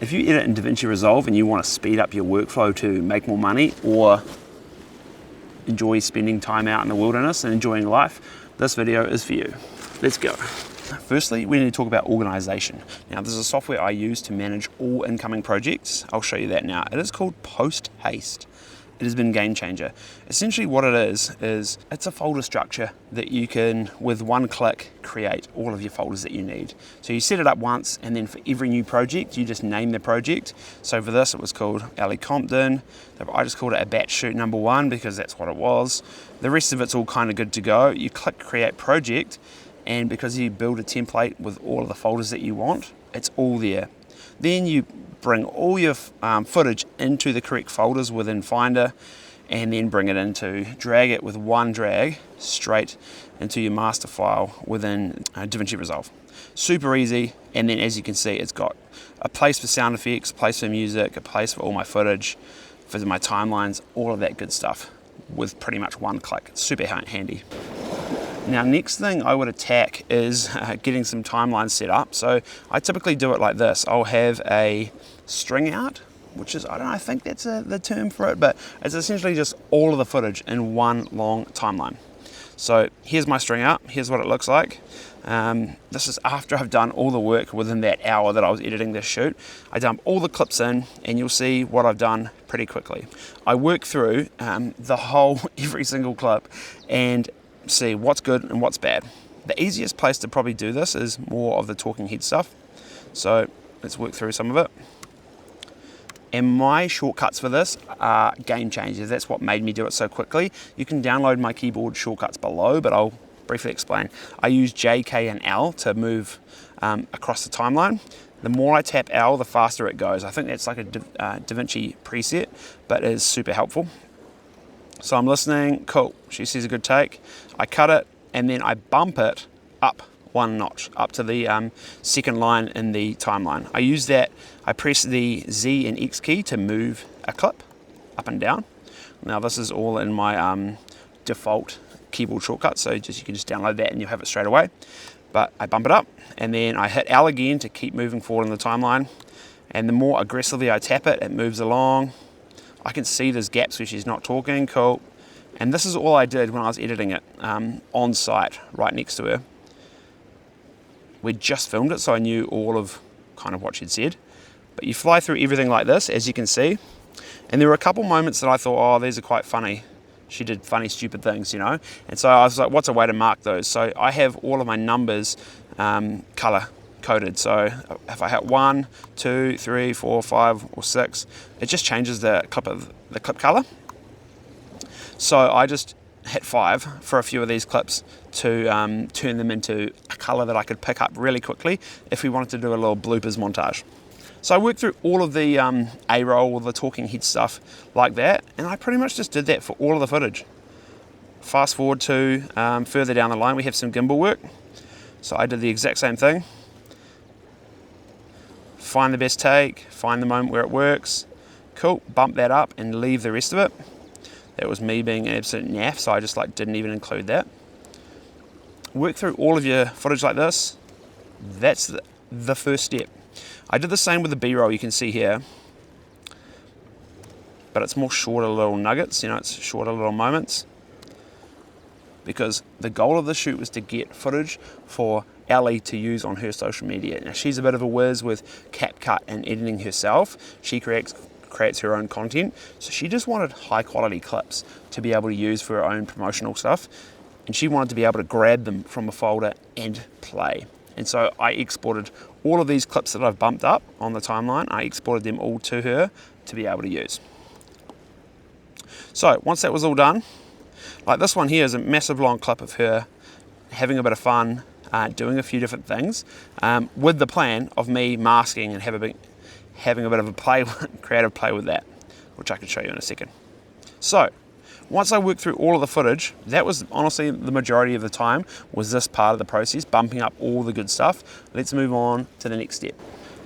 If you edit in DaVinci Resolve and you want to speed up your workflow to make more money or enjoy spending time out in the wilderness and enjoying life, this video is for you. Let's go. Firstly, we need to talk about organization. Now, this is a software I use to manage all incoming projects. I'll show you that now. It is called Post Haste. It has been a game changer. Essentially what it is it's a folder structure that you can, with one click, create all of your folders that you need. So you set it up once, and then for every new project, you just name the project. So for this, it was called Ali Compton. I just called it a batch shoot number 1 because that's what it was. The rest of it's all kind of good to go. You click create project, and because you build a template with all of the folders that you want, it's all there. Then you bring all your footage into the correct folders within Finder, and then drag it with one drag straight into your master file within DaVinci Resolve. Super easy, and then as you can see, it's got a place for sound effects, a place for music, a place for all my footage, for my timelines, all of that good stuff with pretty much one click. It's super handy. Now, next thing I would attack is getting some timelines set up. So I typically do it like this. I'll have a string out, which is, I think that's the term for it, but it's essentially just all of the footage in one long timeline. So here's my string out. Here's what it looks like. This is after I've done all the work within that hour that I was editing this shoot. I dump all the clips in, and you'll see what I've done pretty quickly. I work through every single clip and see what's good and what's bad. The easiest place to probably do this is more of the talking head stuff. So let's work through some of it. And my shortcuts for this are game changers. That's what made me do it so quickly. You can download my keyboard shortcuts below, but I'll briefly explain. I use J, K, and L to move across the timeline. The more I tap L, the faster it goes. I think that's like a DaVinci preset, but it is super helpful. So I'm listening, cool, she says a good take. I cut it, and then I bump it up one notch, up to the second line in the timeline. I use that, I press the Z and X key to move a clip up and down. Now this is all in my default keyboard shortcut, so you can just download that and you'll have it straight away. But I bump it up, and then I hit L again to keep moving forward in the timeline. And the more aggressively I tap it, it moves along. I can see there's gaps where she's not talking, cool. And this is all I did when I was editing it on site, right next to her. We just filmed it, so I knew all of kind of what she'd said. But you fly through everything like this, as you can see. And there were a couple moments that I thought, oh, these are quite funny. She did funny, stupid things, you know? And so I was like, what's a way to mark those? So I have all of my numbers color coded. So if I hit 1, 2, 3, 4, 5, or 6, it just changes the clip color. So I just hit 5 for a few of these clips to turn them into a color that I could pick up really quickly if we wanted to do a little bloopers montage. So I worked through all of the A-roll, all the talking head stuff like that, and I pretty much just did that for all of the footage. Fast forward to further down the line, we have some gimbal work. So I did the exact same thing. Find the best take, find the moment where it works. Cool, bump that up and leave the rest of it. That was me being an absolute naff, so I just didn't even include that. Work through all of your footage like this. That's the first step. I did the same with the B-roll, you can see here. But it's more shorter little nuggets, it's shorter little moments. Because the goal of the shoot was to get footage for Ellie to use on her social media. Now she's a bit of a whiz with CapCut and editing herself. She creates her own content, so she just wanted high quality clips to be able to use for her own promotional stuff, and she wanted to be able to grab them from a folder and play. And so I exported all of these clips that I've bumped up on the timeline. I exported them all to her to be able to use. So once that was all done, like this one here is a massive long clip of her having a bit of fun, doing a few different things, with the plan of me masking and having a bit of a creative play with that, which I can show you in a second. So once I worked through all of the footage, that was honestly the majority of the time, was this part of the process, bumping up all the good stuff. Let's move on to the next step.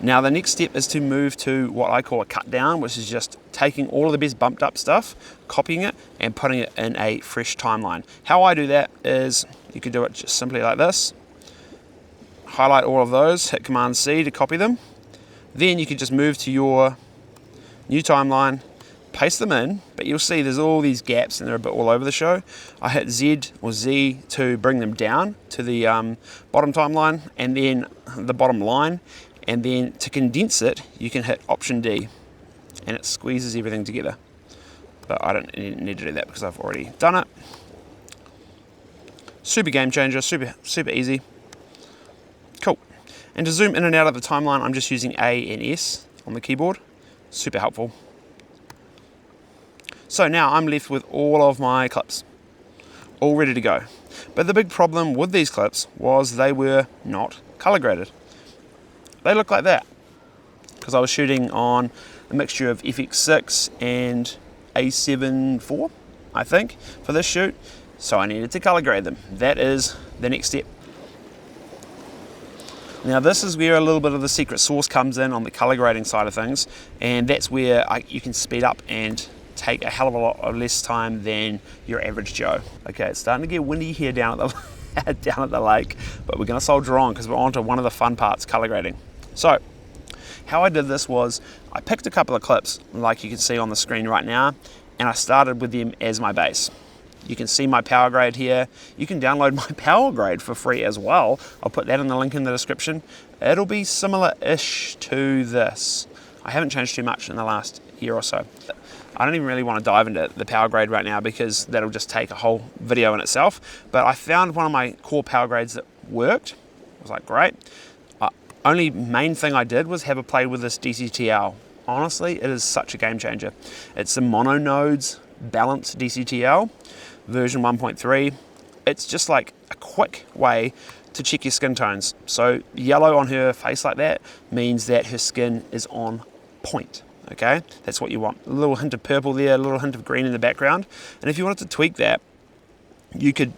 Now the next step is to move to what I call a cut down, which is just taking all of the best bumped up stuff, copying it and putting it in a fresh timeline. How I do that is, you could do it just simply like this. Highlight all of those, hit Command C to copy them. Then you can just move to your new timeline, paste them in, but you'll see there's all these gaps and they're a bit all over the show. I hit Z or Z to bring them down to the bottom timeline and then the bottom line, and then to condense it you can hit Option D and it squeezes everything together. But I don't need to do that because I've already done it. Super game changer, super easy. Cool. And to zoom in and out of the timeline, I'm just using A and S on the keyboard. Super helpful. So now I'm left with all of my clips, all ready to go. But the big problem with these clips was they were not color graded. They look like that because I was shooting on a mixture of FX6 and A7 IV, I think, for this shoot. So I needed to color grade them. That is the next step. Now this is where a little bit of the secret sauce comes in on the color grading side of things, and that's where you can speed up and take a hell of a lot of less time than your average Joe. Okay, it's starting to get windy here down at the lake, but we're going to soldier on because we're on to one of the fun parts, color grading. So how I did this was I picked a couple of clips like you can see on the screen right now, and I started with them as my base. You can see my power grade here. You can download my power grade for free as well. I'll put that in the link in the description. It'll be similar-ish to this. I haven't changed too much in the last year or so. I don't even really want to dive into the power grade right now because that'll just take a whole video in itself. But I found one of my core power grades that worked. I was like, great. Only main thing I did was have a play with this DCTL. Honestly, it is such a game changer. It's a mono nodes balanced DCTL version 1.3. It's just like a quick way to check your skin tones. So yellow on her face like that means that her skin is on point. Okay, that's what you want. A little hint of purple there, a little hint of green in the background. And if you wanted to tweak that, you could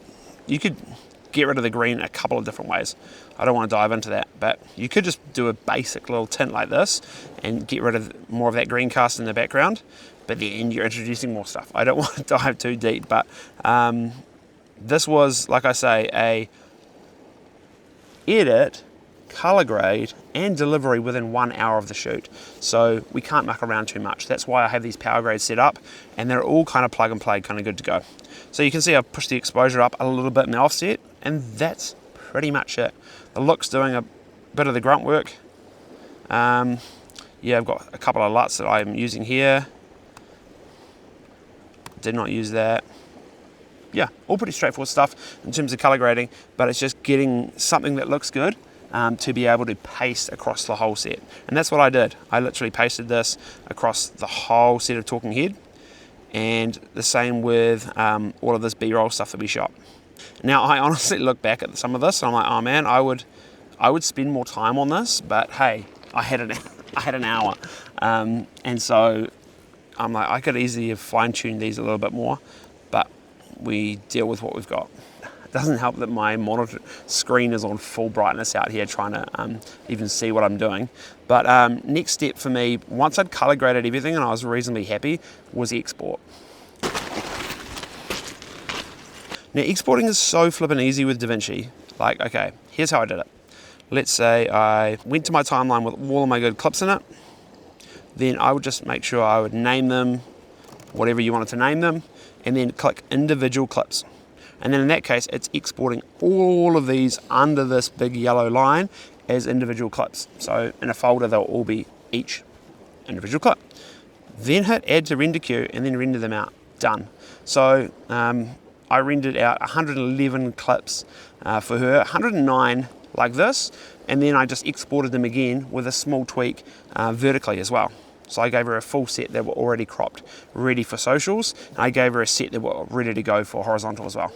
get rid of the green a couple of different ways. I don't want to dive into that, but you could just do a basic little tint like this and get rid of more of that green cast in the background, but then you're introducing more stuff. I don't want to dive too deep, but this was, like I say, a edit, color grade and delivery within 1 hour of the shoot. So we can't muck around too much. That's why I have these power grades set up, and they're all kind of plug and play, kind of good to go. So you can see I've pushed the exposure up a little bit in the offset, and that's pretty much it. The look's doing a bit of the grunt work. Yeah, I've got a couple of LUTs that I'm using here. Did not use that. Yeah, all pretty straightforward stuff in terms of color grading, but it's just getting something that looks good to be able to paste across the whole set. And that's what I did. I literally pasted this across the whole set of Talking Head, and the same with all of this B-roll stuff that we shot. Now I honestly look back at some of this and I'm like, oh man, I would spend more time on this, but hey, I had an hour, and so I'm like, I could easily have fine-tuned these a little bit more, but we deal with what we've got. It doesn't help that my monitor screen is on full brightness out here trying to even see what I'm doing. But next step for me, once I'd color graded everything and I was reasonably happy, was export. Now exporting is so flippin' easy with DaVinci. Like, okay, here's how I did it. Let's say I went to my timeline with all of my good clips in it. Then I would just make sure I would name them, whatever you wanted to name them, and then click individual clips. And then in that case, it's exporting all of these under this big yellow line as individual clips. So in a folder, they'll all be each individual clip. Then hit add to render queue and then render them out. Done. So I rendered out 111 clips for her, 109 like this, and then I just exported them again with a small tweak vertically as well. So I gave her a full set that were already cropped, ready for socials, and I gave her a set that were ready to go for horizontal as well.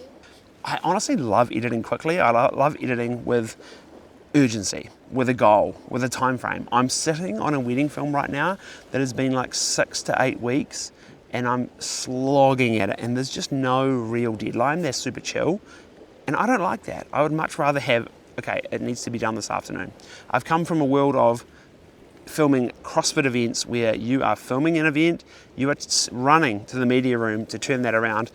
I honestly love editing quickly. I love editing with urgency, with a goal, with a time frame. I'm sitting on a wedding film right now that has been like 6 to 8 weeks, and I'm slogging at it, and there's just no real deadline. They're super chill, and I don't like that. I would much rather have, okay, it needs to be done this afternoon. I've come from a world of filming CrossFit events where you are filming an event, you are running to the media room to turn that around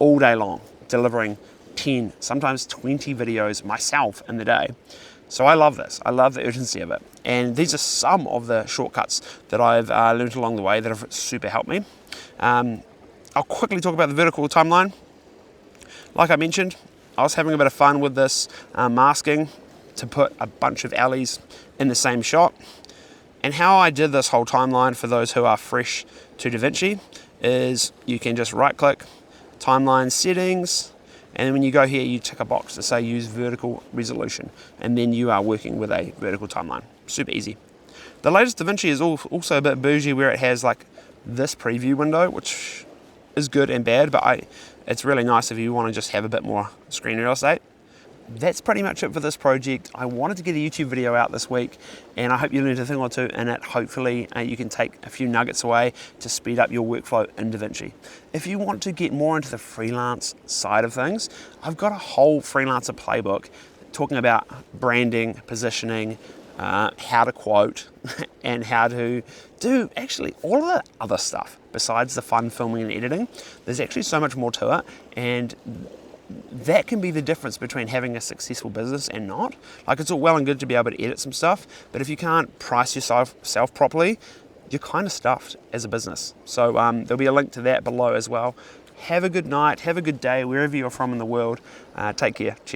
all day long, delivering 10, sometimes 20 videos myself in the day. So I love this. I love the urgency of it. And these are some of the shortcuts that I've learned along the way that have super helped me. I'll quickly talk about the vertical timeline. Like I mentioned, I was having a bit of fun with this masking to put a bunch of alleys in the same shot. And how I did this whole timeline for those who are fresh to DaVinci is you can just right click, timeline settings, and then when you go here you tick a box to say use vertical resolution, and then you are working with a vertical timeline. Super easy. The latest DaVinci is also a bit bougie where it has like this preview window, which is good and bad, but it's really nice if you want to just have a bit more screen real estate. That's pretty much it for this project. I wanted to get a YouTube video out this week, and I hope you learned a thing or two in it. Hopefully you can take a few nuggets away to speed up your workflow in DaVinci. If you want to get more into the freelance side of things, I've got a whole freelancer playbook talking about branding, positioning, how to quote, and how to do actually all of the other stuff besides the fun filming and editing. There's actually so much more to it, and that can be the difference between having a successful business and not. Like, it's all well and good to be able to edit some stuff, but if you can't price yourself properly, you're kind of stuffed as a business. So there'll be a link to that below as well. Have a good night, have a good day, wherever you're from in the world. Take care. Cheers.